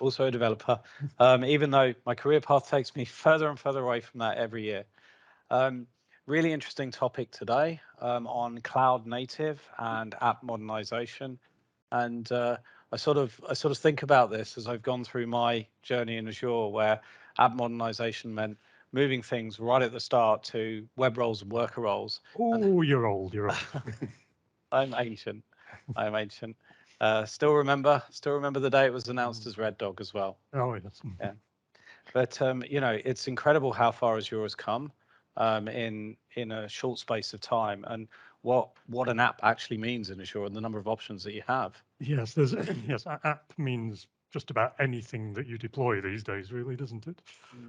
also a developer, even though my career path takes me further and further away from that every year. Um, Really interesting topic today on cloud native and app modernization. And I sort of think about this as I've gone through my journey in Azure, where app modernization meant moving things right at the start to web roles and worker roles. Oh, you're old. You're old. I'm ancient. I'm ancient. Still remember the day it was announced as Red Dog as well. Oh, yes. Yeah. But you know, it's incredible how far Azure has come in a short space of time, and what an app actually means in Azure and the number of options that you have. Yes, there's yes. App means just about anything that you deploy these days, really, doesn't it?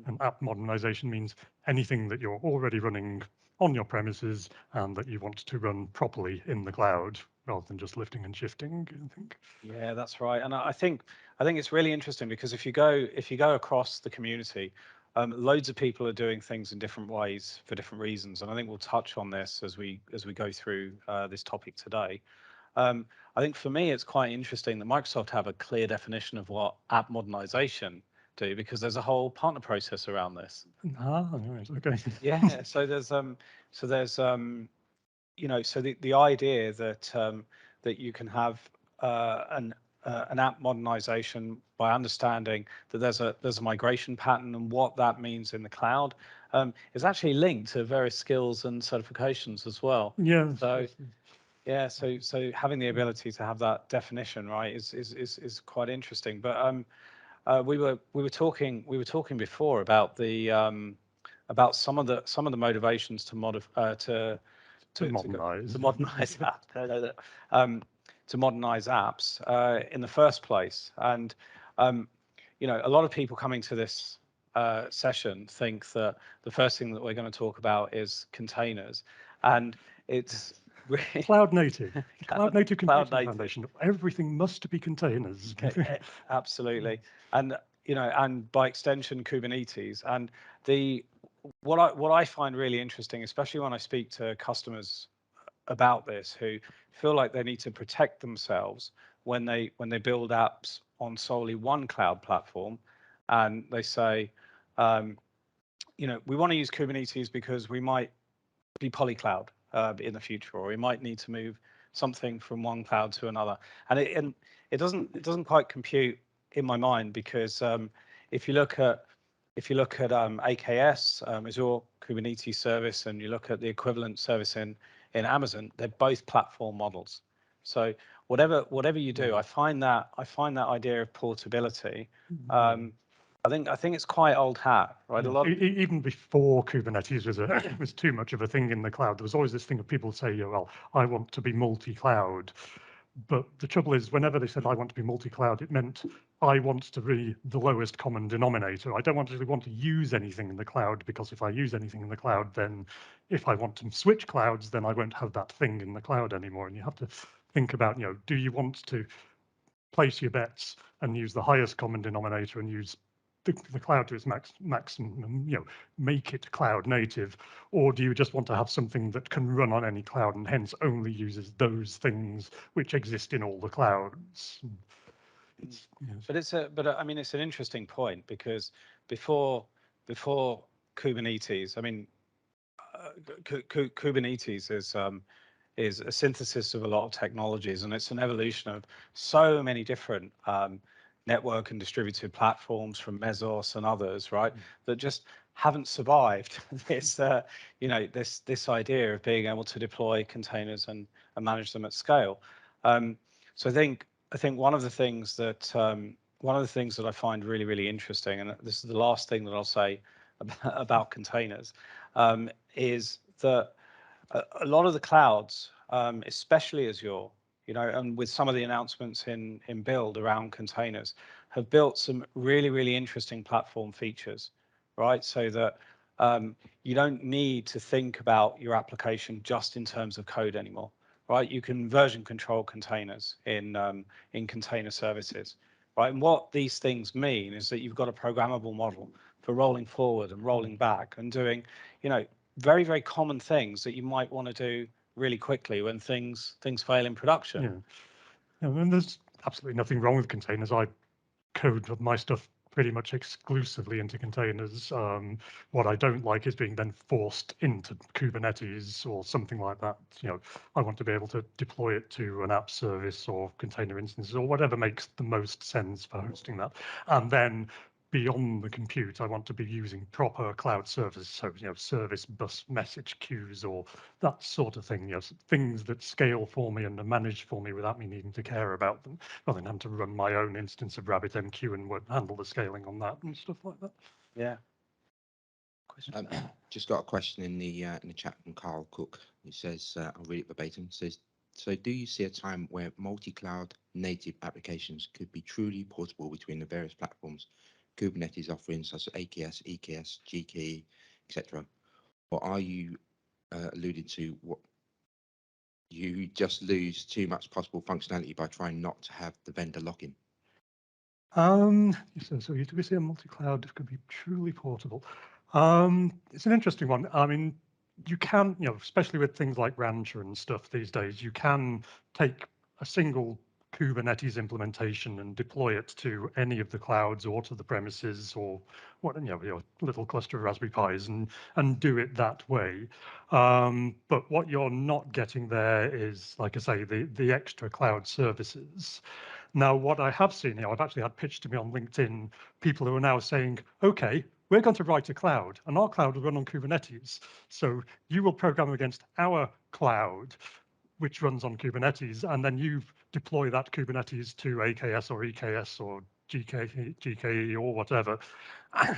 And app modernization means anything that you're already running on your premises and that you want to run properly in the cloud, rather than just lifting and shifting, I think. Yeah, that's right. And I think it's really interesting because if you go across the community, loads of people are doing things in different ways for different reasons. And I think we'll touch on this as we go through this topic today. I think for me, it's quite interesting that Microsoft have a clear definition of what app modernization do, because there's a whole partner process around this. Ah, right, okay. Yeah, so there's you know, so the idea that that you can have an app modernization by understanding that there's a migration pattern and what that means in the cloud is actually linked to various skills and certifications as well. Yes, So yes. yeah, so having the ability to have that definition, right, is quite interesting. But we were talking before about the about some of the motivations to modify To to modernize. modernize to modernize apps in the first place. And you know, a lot of people coming to this session think that the first thing that we're going to talk about is containers, and it's really Cloud native. Cloud native cloud computing native. foundation. Everything must be containers. Absolutely, and you know, and by extension, Kubernetes. And the what I find really interesting, especially when I speak to customers about this, who feel like they need to protect themselves when they build apps on solely one cloud platform, and they say, um, you know, we want to use Kubernetes because we might be polycloud in the future, or we might need to move something from one cloud to another, and it doesn't quite compute in my mind, because if you look at AKS, Azure Kubernetes Service, and you look at the equivalent service in Amazon, they're both platform models. So whatever you do, I find that idea of portability. I think it's quite old hat, right? A Yes. lot of Even before Kubernetes was too much of a thing in the cloud, there was always this thing of people say, "Yeah, well, I want to be multi-cloud." But the trouble is, whenever they said I want to be multi-cloud, it meant I want to be the lowest common denominator. I don't really want to use anything in the cloud, because if I use anything in the cloud, then if I want to switch clouds, then I won't have that thing in the cloud anymore. And you have to think about, do you want to place your bets and use the highest common denominator and use the cloud to its maximum, make it cloud native, or do you just want to have something that can run on any cloud and hence only uses those things which exist in all the clouds? Yes. but I mean, it's an interesting point, because before Kubernetes, I mean, Kubernetes is a synthesis of a lot of technologies, and it's an evolution of so many different network and distributed platforms from Mesos and others, right? That just haven't survived this, this idea of being able to deploy containers and manage them at scale. So I think one of the things that I find really interesting, and this is the last thing that I'll say about containers, is that a lot of the clouds, especially Azure, and with some of the announcements in build around containers, have built some really interesting platform features, right? So that you don't need to think about your application just in terms of code anymore, right? You can version control containers in container services, right? And what these things mean is that you've got a programmable model for rolling forward and rolling back and doing, very common things that you might want to do really quickly when things fail in production. Yeah. And there's absolutely nothing wrong with containers. I code my stuff pretty much exclusively into containers. What I don't like is being then forced into Kubernetes or something like that. I want to be able to deploy it to an app service or container instances or whatever makes the most sense for hosting that. And then beyond the compute, I want to be using proper cloud services, so service bus message queues or that sort of thing. Things that scale for me and are managed for me without me needing to care about them, rather than having to run my own instance of RabbitMQ and handle the scaling on that and stuff like that. Yeah. Just got a question in the chat from Carl Cook. He says, I'll read it verbatim. Says, so do you see a time where multi-cloud native applications could be truly portable between the various platforms, Kubernetes offerings such as AKS, EKS, GKE, etc.? Or are you alluded to what you just lose too much possible functionality by trying not to have the vendor lock-in? So do we see a multi-cloud that could be truly portable? It's an interesting one. I mean, you can, especially with things like Rancher and stuff these days, you can take a single Kubernetes implementation and deploy it to any of the clouds or to the premises or your little cluster of Raspberry Pis and do it that way. But what you're not getting there is, like I say, the extra cloud services. Now, what I have seen, I've actually had pitched to me on LinkedIn, people who are now saying, okay, we're going to write a cloud and our cloud will run on Kubernetes. So you will program against our cloud, which runs on Kubernetes, and then you deploy that Kubernetes to AKS or EKS or GKE or whatever.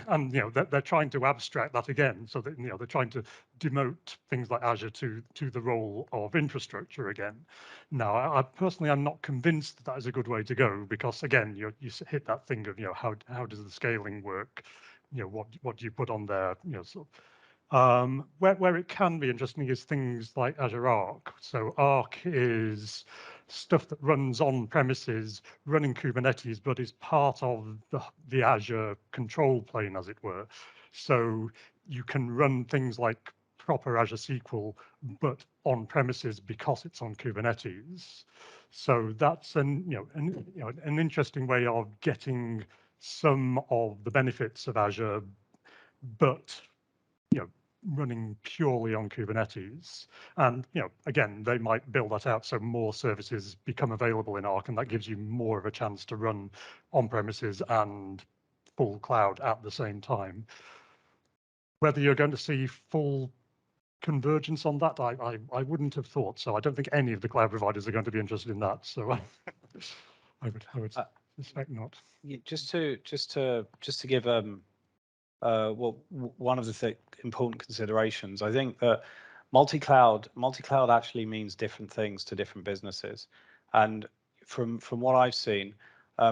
And they're trying to abstract that again, so that they're trying to demote things like Azure to the role of infrastructure again. Now, I personally am not convinced that is a good way to go, because again, you hit that thing of how does the scaling work? What do you put on there? Where it can be interesting is things like Azure Arc. So Arc is stuff that runs on premises, running Kubernetes, but is part of the Azure control plane, as it were. So you can run things like proper Azure SQL, but on premises because it's on Kubernetes. So that's an interesting way of getting some of the benefits of Azure, but running purely on Kubernetes. And again, they might build that out so more services become available in Arc, and that gives you more of a chance to run on premises and full cloud at the same time. Whether you're going to see full convergence on that, I wouldn't have thought so. I don't think any of the cloud providers are going to be interested in that. So I would suspect not. Just to give one of the important considerations, I think that multi-cloud actually means different things to different businesses, and from what I've seen,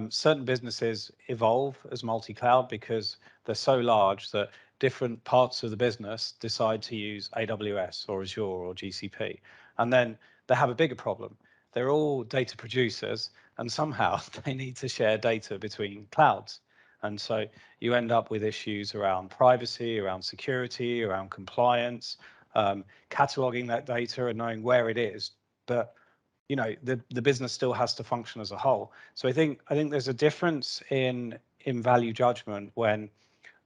certain businesses evolve as multi-cloud because they're so large that different parts of the business decide to use AWS or Azure or GCP, and then they have a bigger problem. They're all data producers, and somehow they need to share data between clouds. And so you end up with issues around privacy, around security, around compliance, cataloging that data and knowing where it is. But the business still has to function as a whole. So I think there's a difference in value judgment when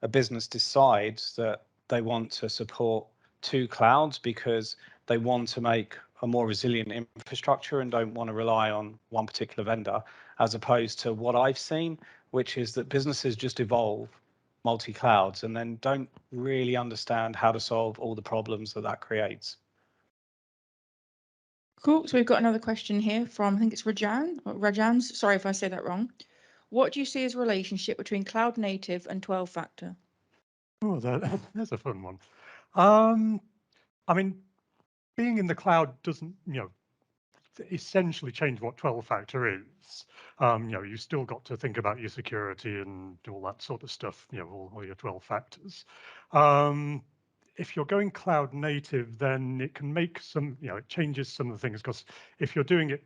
a business decides that they want to support two clouds because they want to make a more resilient infrastructure and don't want to rely on one particular vendor, as opposed to what I've seen, which is that businesses just evolve multi-clouds and then don't really understand how to solve all the problems that creates. Cool. So we've got another question here from, I think it's Rajan's. Sorry if I say that wrong. What do you see as a relationship between cloud native and 12-factor? Oh, that's a fun one. I mean, being in the cloud doesn't, essentially change what 12-factor is. You still got to think about your security and all that sort of stuff, all your 12 factors. If you're going cloud native, then it can make some, it changes some of the things, because if you're doing it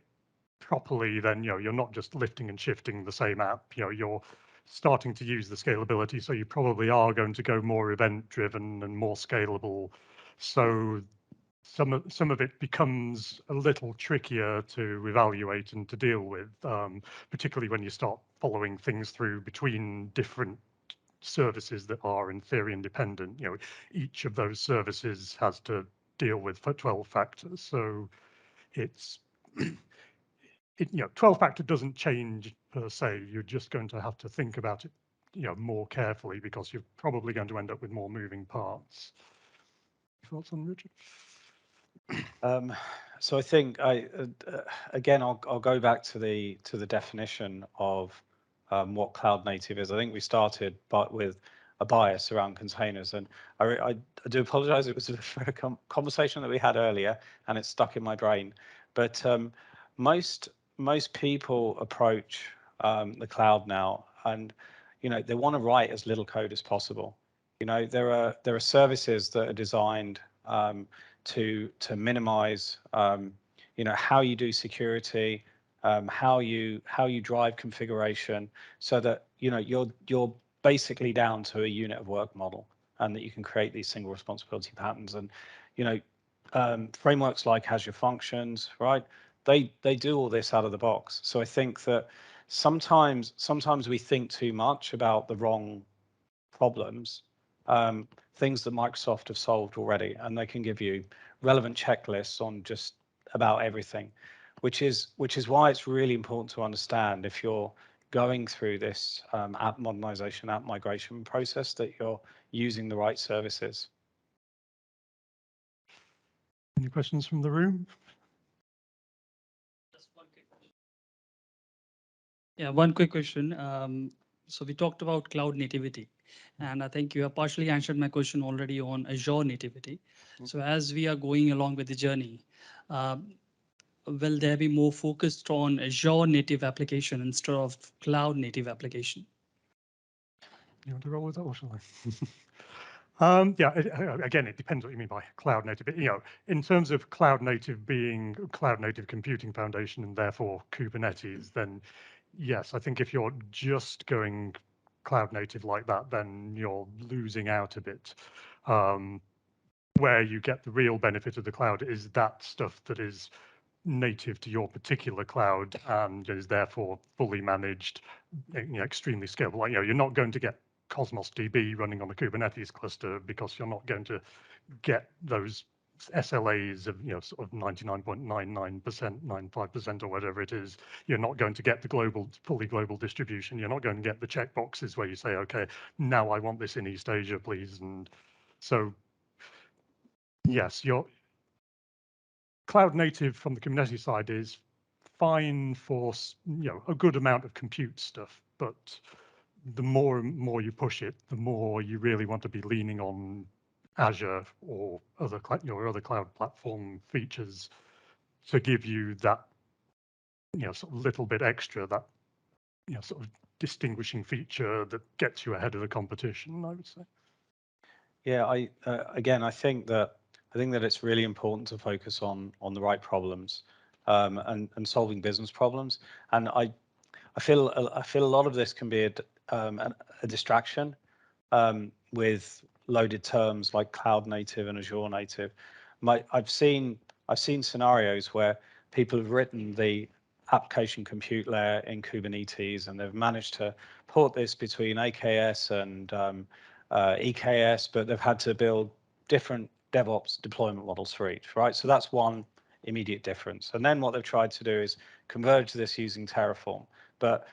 properly, then, you're not just lifting and shifting the same app, you're starting to use the scalability. So you probably are going to go more event driven and more scalable. So some of it becomes a little trickier to evaluate and to deal with, particularly when you start following things through between different services that are in theory independent. You know, each of those services has to deal with 12 factors. So it's, 12 factor doesn't change per se. You're just going to have to think about it, more carefully, because you're probably going to end up with more moving parts. Thoughts on Richard? So I think again, I'll go back to the definition of what cloud native is. I think we started with a bias around containers, and I do apologize. It was a conversation that we had earlier, and it's stuck in my brain. But most people approach the cloud now, and they want to write as little code as possible. There are services that are designed to minimize how you do security, how you drive configuration, so that you're basically down to a unit of work model, and that you can create these single responsibility patterns. And frameworks like Azure Functions, right? They do all this out of the box. So I think that sometimes we think too much about the wrong problems, things that Microsoft have solved already, and they can give you relevant checklists on just about everything, which is why it's really important to understand, if you're going through this app modernization, app migration process, that you're using the right services. Any questions from the room? Just one quick question. Yeah, one quick question. So we talked about cloud nativity, and I think you have partially answered my question already on Azure nativity. So as we are going along with the journey, will there be more focused on Azure native application instead of cloud native application? You want to roll with that, or shall I? Yeah, again, it depends what you mean by cloud native. But, in terms of cloud native being cloud native computing foundation and therefore Kubernetes, then yes, I think if you're just going cloud native like that, then you're losing out a bit. Where you get the real benefit of the cloud is that stuff that is native to your particular cloud and is therefore fully managed, extremely scalable. Like, you're not going to get Cosmos DB running on a Kubernetes cluster, because you're not going to get those SLAs of sort of 99.99%, 95% or whatever it is. You're not going to get the fully global distribution. You're not going to get the checkboxes where you say, okay, now I want this in East Asia, please. And so, yes, your cloud native from the Kubernetes side is fine for a good amount of compute stuff, but the more and more you push it, the more you really want to be leaning on Azure or other cloud platform features to give you that sort of little bit extra, that sort of distinguishing feature that gets you ahead of the competition, I would say. Yeah, again, I think that it's really important to focus on the right problems, and solving business problems. And I feel a lot of this can be a distraction with loaded terms like cloud native and Azure native. I've seen scenarios where people have written the application compute layer in Kubernetes, and they've managed to port this between AKS and EKS, but they've had to build different DevOps deployment models for each, right? So that's one immediate difference. And then what they've tried to do is converge this using Terraform. But,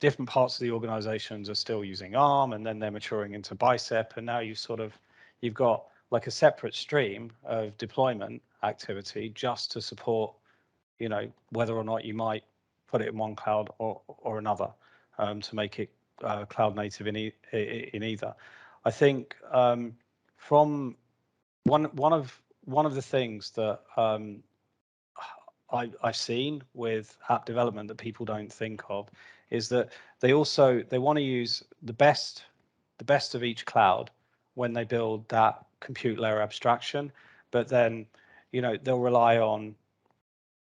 different parts of the organizations are still using ARM, and then they're maturing into Bicep, and now you've got like a separate stream of deployment activity just to support, whether or not you might put it in one cloud or another, to make it cloud native in either. I think from one of the things that I've seen with app development that people don't think of is that they want to use the best of each cloud when they build that compute layer abstraction, but then they'll rely on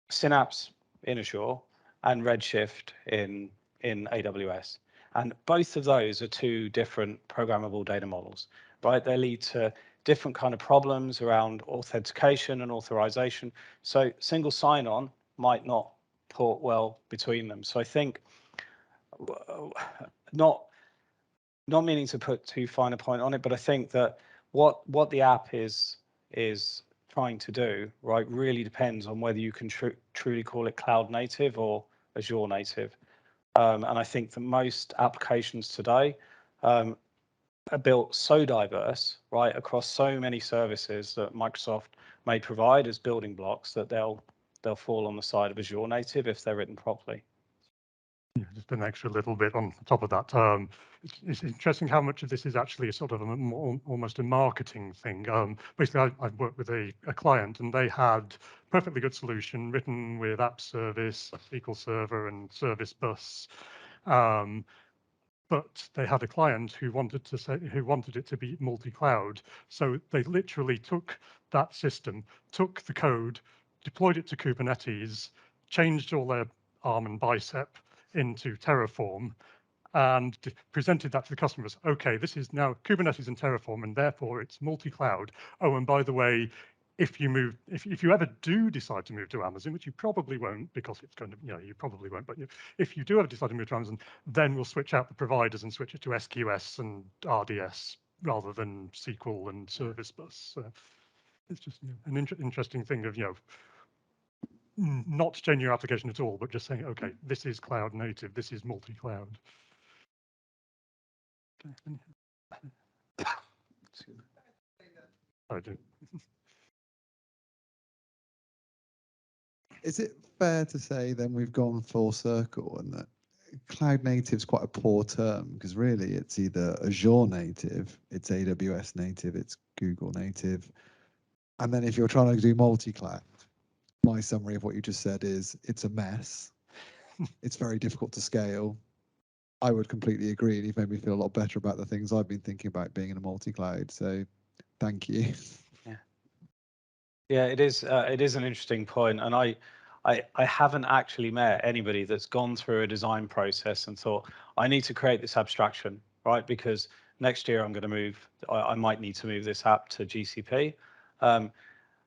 Synapse in Azure and Redshift in AWS. And both of those are two different programmable data models, right? They lead to different kind of problems around authentication and authorization. So single sign-on might not port well between them. So I think not meaning to put too fine a point on it, but I think that what the app is trying to do, right, really depends on whether you can truly call it cloud native or Azure native. And I think that most applications today are built so diverse, right, across so many services that Microsoft may provide as building blocks that they'll fall on the side of Azure native if they're written properly. Yeah, just an extra little bit on top of that. It's interesting how much of this is actually a sort of almost a marketing thing. Basically, I've worked with a client, and they had perfectly good solution written with app service, SQL Server, and service bus. But they had a client who wanted it to be multi-cloud. So they literally took that system, took the code, deployed it to Kubernetes, changed all their ARM and bicep into Terraform, and presented that to the customers. Okay, this is now Kubernetes and Terraform, and therefore it's multi-cloud. Oh, and by the way, if you ever do decide to move to Amazon, which you probably won't because it's going to, you probably won't, but if you do ever decide to move to Amazon, then we'll switch out the providers and switch it to SQS and RDS rather than SQL and Service Bus. It's just an interesting thing of, not changing your application at all, but just saying, okay, this is cloud native, this is multi-cloud. I do. Is it fair to say then we've gone full circle and that cloud native is quite a poor term, because really it's either Azure native, it's AWS native, it's Google native. And then if you're trying to do multi-cloud, my summary of what you just said is it's a mess. It's very difficult to scale. I would completely agree, and you've made me feel a lot better about the things I've been thinking about being in a multi-cloud. So thank you. Yeah, it is an interesting point, and I haven't actually met anybody that's gone through a design process and thought, I need to create this abstraction, right? Because next year I'm going to move, I might need to move this app to GCP,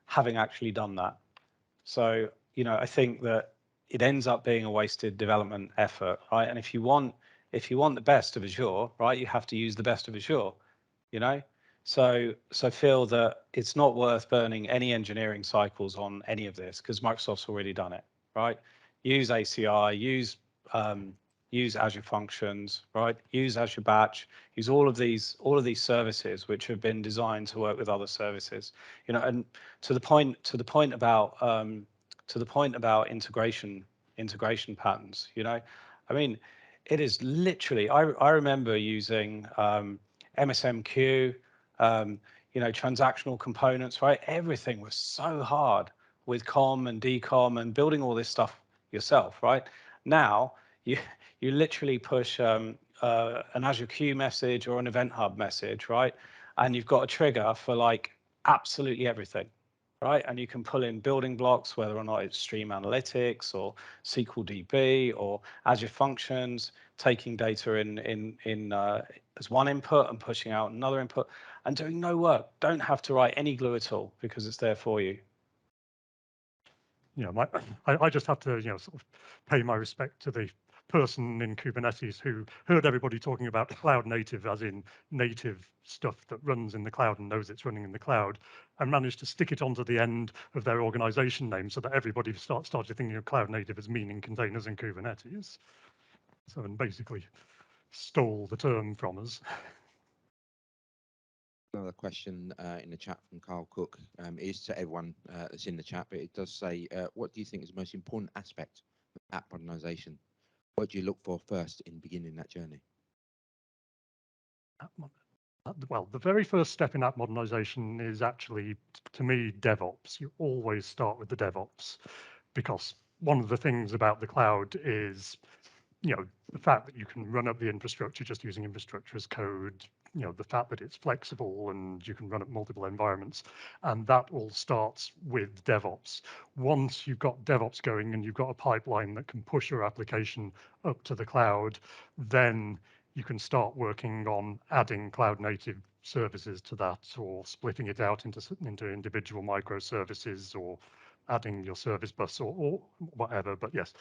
having actually done that. So, I think that it ends up being a wasted development effort, right? And if you want the best of Azure, right, you have to use the best of Azure, So I feel that it's not worth burning any engineering cycles on any of this because Microsoft's already done it, right? Use ACI, use Azure Functions, right? Use Azure Batch, use all of these services which have been designed to work with other services, And to the point about integration patterns, I mean, it is literally. I remember using MSMQ, transactional components, right? Everything was so hard with COM and DCOM and building all this stuff yourself, right? Now you literally push an Azure Queue message or an Event Hub message, right? And you've got a trigger for like absolutely everything, right? And you can pull in building blocks, whether or not it's Stream Analytics or SQL DB or Azure Functions, taking data in as one input and pushing out another input and doing no work. Don't have to write any glue at all because it's there for you. I just have to, sort of pay my respect to the person in Kubernetes who heard everybody talking about cloud native, as in native stuff that runs in the cloud and knows it's running in the cloud, and managed to stick it onto the end of their organization name so that everybody started thinking of cloud native as meaning containers and Kubernetes. So, and basically stole the term from us. Another question in the chat from Carl Cook is to everyone that's in the chat, but it does say, what do you think is the most important aspect of app modernization? What do you look for first in beginning that journey? Well, the very first step in app modernization is actually, to me, DevOps. You always start with the DevOps, because one of the things about the cloud is, the fact that you can run up the infrastructure just using infrastructure as code, the fact that it's flexible and you can run up multiple environments, and that all starts with DevOps. Once you've got DevOps going and you've got a pipeline that can push your application up to the cloud, then you can start working on adding cloud native services to that, or splitting it out into individual microservices, or adding your service bus or whatever. But yes,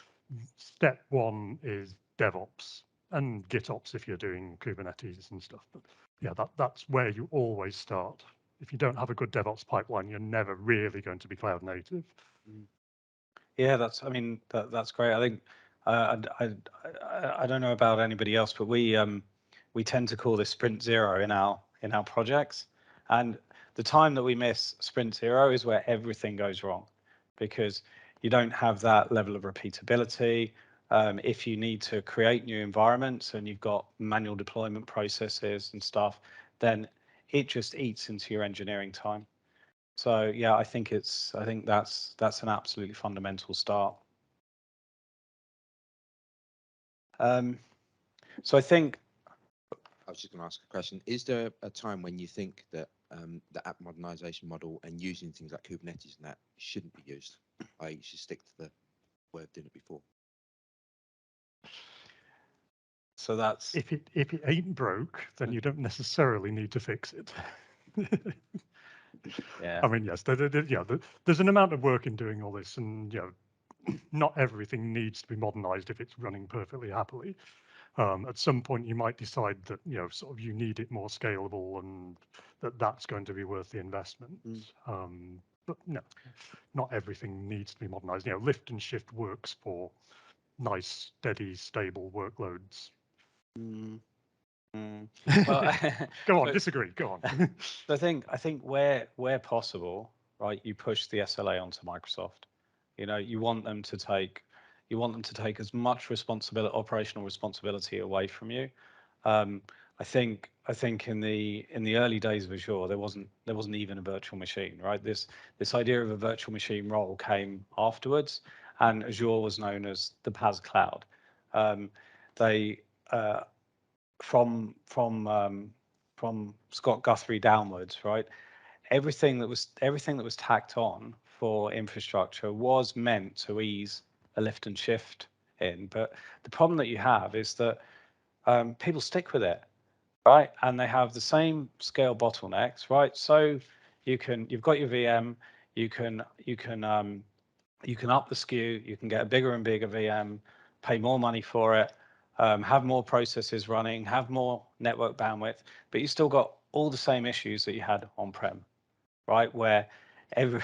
step one is DevOps. and GitOps if you're doing Kubernetes and stuff. But yeah, that's where you always start. If you don't have a good DevOps pipeline, you're never really going to be cloud native. Yeah, I mean, that's great. I think I don't know about anybody else, but we tend to call this sprint zero in our projects, and the time that we miss sprint zero is where everything goes wrong, because you don't have that level of repeatability. If you need to create new environments and you've got manual deployment processes and stuff, then it just eats into your engineering time. So yeah, I think that's an absolutely fundamental start. So I think I was just going to ask a question. Is there a time when you think that the app modernization model and using things like Kubernetes and that shouldn't be used? You should stick to the way of doing it before. so. That's If it ain't broke, then you don't necessarily need to fix it. yeah. I mean, yes, there's an amount of work in doing all this, and not everything needs to be modernized if it's running perfectly happily. At some point, you might decide that sort of you need it more scalable, and that's going to be worth the investment. But no, not everything needs to be modernized. Lift and shift works for nice, steady, stable workloads. Well, Go on, so, disagree. Go on. so I think where possible, right, you push the SLA onto Microsoft. You want them to take as much operational responsibility away from you. I think in the early days of Azure, there wasn't even a virtual machine, right? This idea of a virtual machine role came afterwards, and Azure was known as the PaaS cloud. They from Scott Guthrie downwards, right? Everything that was tacked on for infrastructure was meant to ease a lift and shift in. But the problem that you have is that people stick with it, right? And they have the same scale bottlenecks, right? So you've got your VM, you can up the SKU, you can get a bigger and bigger VM, pay more money for it, have more processes running, have more network bandwidth, but you still got all the same issues that you had on-prem, right? Where every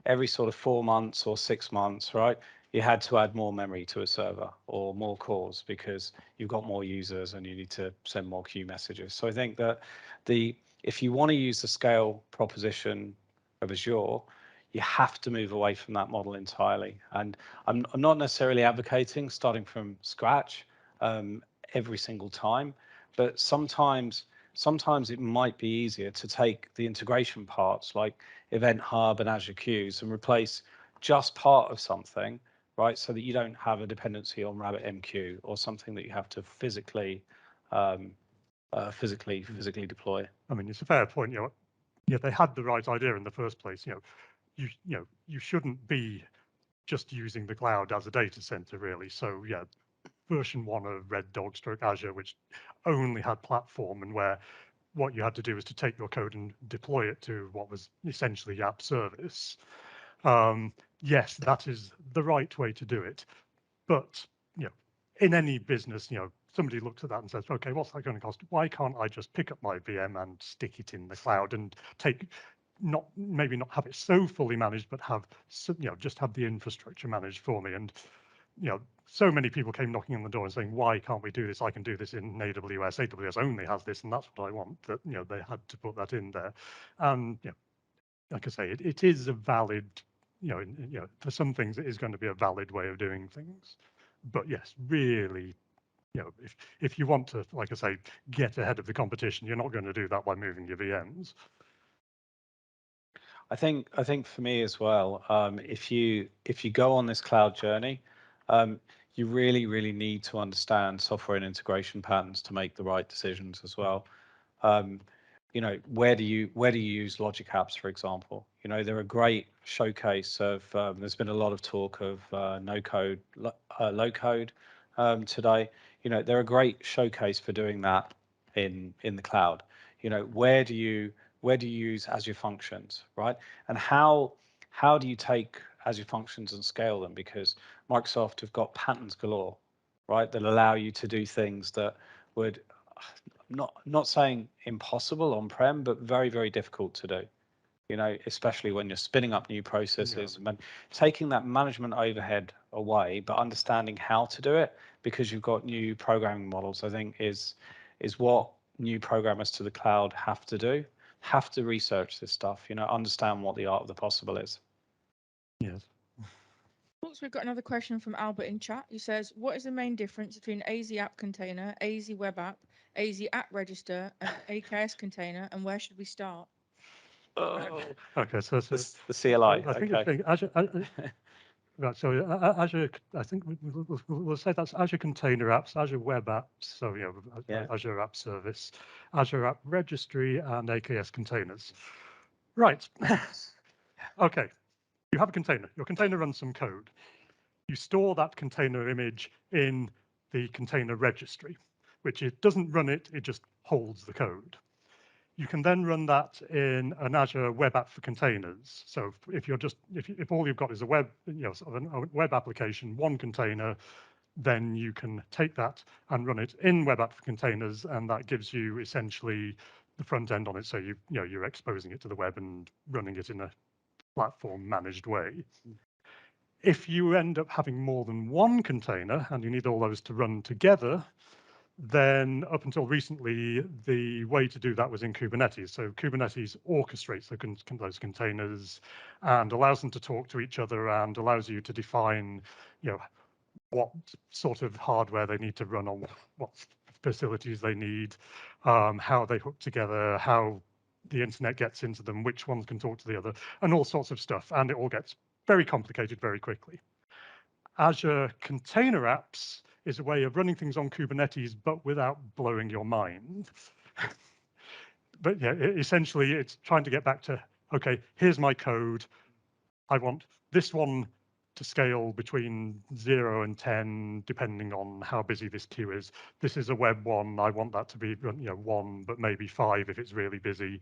every sort of 4 months or 6 months, right, you had to add more memory to a server or more cores because you've got more users and you need to send more queue messages. So I think that if you want to use the scale proposition of Azure, you have to move away from that model entirely. And I'm not necessarily advocating starting from scratch every single time, but sometimes it might be easier to take the integration parts like Event Hub and Azure Queues and replace just part of something, right? So that you don't have a dependency on RabbitMQ or something that you have to physically deploy. I mean, it's a fair point. They had the right idea in the first place. You shouldn't be just using the cloud as a data center, really. So yeah, version 1 of Red Dog stroke Azure, which only had platform, and where what you had to do was to take your code and deploy it to what was essentially app service. Yes, that is the right way to do it. But in any business, somebody looks at that and says, okay, what's that going to cost? Why can't I just pick up my VM and stick it in the cloud and maybe not have it so fully managed, but just have the infrastructure managed for me? And so many people came knocking on the door and saying, why can't we do this? I can do this in AWS. AWS only has this, and that's what I want. That they had to put that in there. And like I say, it is a valid, for some things it is going to be a valid way of doing things. But yes, really, if you want to, like I say, get ahead of the competition, you're not going to do that by moving your VMs. I think for me as well, if you go on this cloud journey, you really need to understand software and integration patterns to make the right decisions as well. Where do you use logic apps, for example? They're a great showcase of. There's been a lot of talk of no code, low code today. They're a great showcase for doing that in the cloud. Where do you use Azure functions, right? And how do you take Azure functions and scale them? Because Microsoft have got patterns galore, right, that allow you to do things that would, not saying impossible on-prem, but very, very difficult to do. You know, especially when you're spinning up new processes, and taking that management overhead away, but understanding how to do it because you've got new programming models, I think is what new programmers to the cloud have to do, have to research this stuff, you know, understand what the art of the possible is. Yes. Oops, we've got another question from Albert in chat who says, what is the main difference between AZ App Container, AZ Web App, AZ App Register, and AKS Container, and where should we start? Okay, so The CLI. I think okay. the thing, Azure, right, so Azure, I think we'll say that's Azure Container Apps, Azure Web Apps, so Yeah. Azure App Service, Azure App Registry, and AKS Containers. Right. Okay, you have a container. Your container runs some code. You store that container image in the container registry, which it doesn't run it, it just holds the code. You can then run that in an Azure web app for containers. So if you're just if all you've got is a web, sort of a web application, one container, then you can take that and run it in web app for containers, and that gives you essentially the front end on it. So you're exposing it to the web and running it in a platform managed way. If you end up having more than one container and you need all those to run together, then up until recently, the way to do that was in Kubernetes. So Kubernetes orchestrates those containers and allows them to talk to each other and allows you to define, what sort of hardware they need to run on, what facilities they need, how they hook together, how the internet gets into them, which ones can talk to the other, and all sorts of stuff. And it all gets very complicated very quickly. Azure Container Apps is a way of running things on Kubernetes, but without blowing your mind. But yeah, essentially it's trying to get back to, okay, here's my code. I want this one to scale between 0 and 10, depending on how busy this queue is. This is a web one. I want that to be 1, but maybe 5 if it's really busy.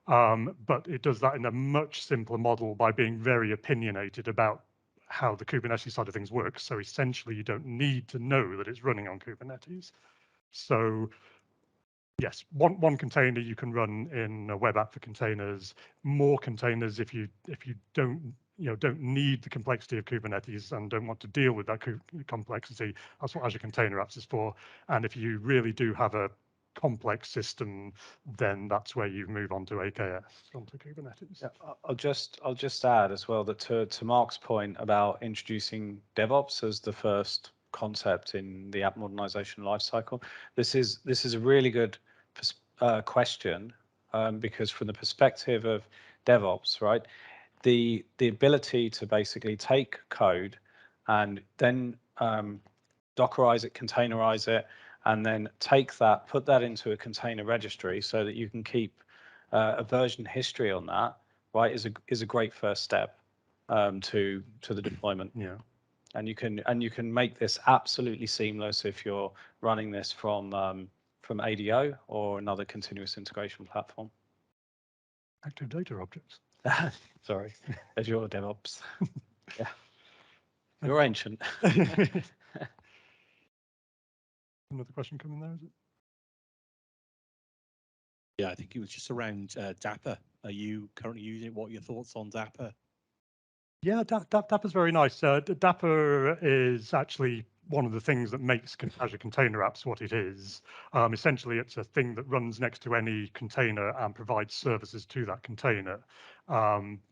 But it does that in a much simpler model by being very opinionated about how the Kubernetes side of things works. So essentially, you don't need to know that it's running on Kubernetes. So yes, one container you can run in a web app for containers. More containers if you don't don't need the complexity of Kubernetes and don't want to deal with that complexity. That's what Azure Container Apps is for. And if you really do have a complex system, then that's where you move on to AKS, onto Kubernetes. Yeah, I'll just add as well that to Mark's point about introducing DevOps as the first concept in the app modernization lifecycle, this is a really good question, because from the perspective of DevOps, right, the ability to basically take code and then Dockerize it, containerize it, and then take that, put that into a container registry so that you can keep a version history on that, right, is a great first step to the deployment. Yeah. And you can make this absolutely seamless if you're running this from ADO or another continuous integration platform. Active data objects. Sorry, Azure DevOps. Yeah, you're ancient. Another question coming there, is it? Yeah, I think it was just around Dapper. Are you currently using it? What are your thoughts on Dapper? Yeah, Dapper's very nice. Dapper is actually one of the things that makes Azure Container Apps what it is. Essentially, it's a thing that runs next to any container and provides services to that container.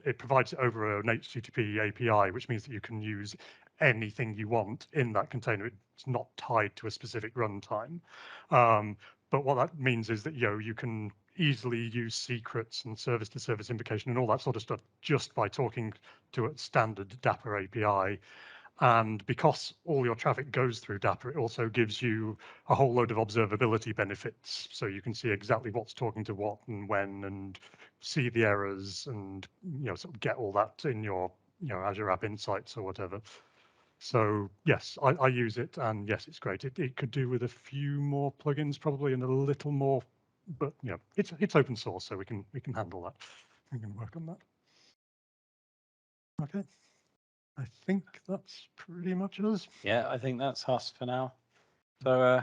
It provides it over an HTTP API, which means that you can use anything you want in that container. It's not tied to a specific runtime. But what that means is that you can easily use secrets and service-to-service invocation and all that sort of stuff just by talking to a standard Dapper API. And because all your traffic goes through Dapper, it also gives you a whole load of observability benefits. So you can see exactly what's talking to what and when, and see the errors, and sort of get all that in your Azure App Insights or whatever. So yes, I use it, and yes, it's great. It could do with a few more plugins probably, and a little more, but it's open source, so we can handle that. We can work on that. Okay, I think that's pretty much us. Yeah, I think that's us for now. So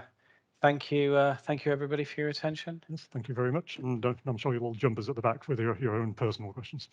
thank you everybody for your attention. Yes, thank you very much. And I'm sure you'll all jump us at the back with your own personal questions.